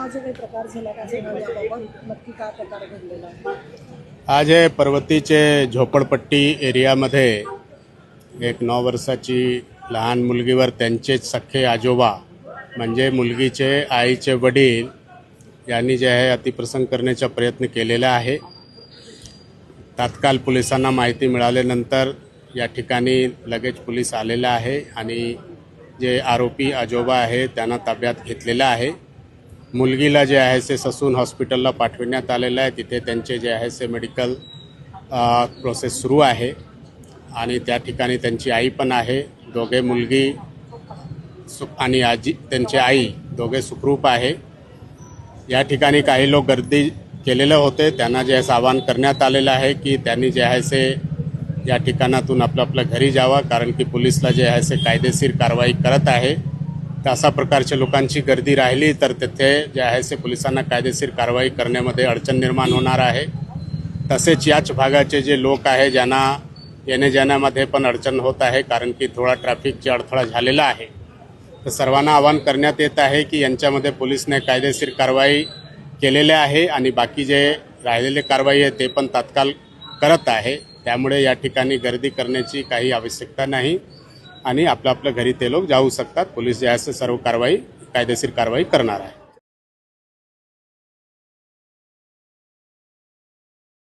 हा जो काही प्रकार झाला काय सांगाल याबाबत, नक्की काय प्रकार घडलेला आहे? आज हे पर्वतीचे झोपडपट्टी एरियामध्ये एक 9 वर्षाची लहान मुलगीवर त्यांचेच सख्खे आजोबा म्हणजे मुलगीचे आईचे वडील यांनी जे आहे अतिप्रसंग करण्याचा प्रयत्न केलेला आहे। तात्काळ पोलिसांना माहिती मिळाल्यानंतर या ठिकाणी लगेच पोलीस आलेला आहे आणि जे आरोपी आजोबा आहे त्यांना ताब्यात घेतलेला आहे। मुलगीला जे आहे ते ससून हॉस्पिटलला पाठविण्यात आलेलं आहे। तिथे त्यांचे जे आहे ते मेडिकल प्रोसेस सुरू आहे आणि त्या ठिकाणी त्यांची आई पण आहे। दोघे मुलगी आणि आजी त्यांची आई दोघे सुखरूप आहे। या ठिकाणी काही लोक गर्दी केलेले होते, त्यांना जे आहे आवाहन करण्यात आलेलं आहे की त्यांनी जे आहे ते या ठिकाणातून आपल्या घरी जावं, कारण की पोलिसला जे आहे ते कायदेशीर कारवाई करत आहे। तर अशा प्रकारच्या लोकांची गर्दी राहिली तर तिथे जे आहे ते पोलिसांना कायदेशीर कारवाई करण्यामध्ये अडचण निर्माण होणार आहे। तसेच याच भागाचे जे लोक आहे ज्यांना येणे जाण्यामध्ये पण अडचण होत आहे, कारण की थोडा ट्रॅफिकचा अडथळा झालेला आहे। तर सर्वांना आवाहन करण्यात येत आहे की यांच्यामध्ये पोलिसने कायदेशीर कारवाई केलेले आहे आणि बाकी जे राहिलेले कारवाई आहे ते पण तात्काळ करत आहे। त्यामुळे या ठिकाणी गर्दी करण्याची काही आवश्यकता नाही आणि आपल्या घरी ते लोक जाऊ शकतात। पोलीस जे आहे सर्व कारवाई कायदेशीर कारवाई करणार आहे।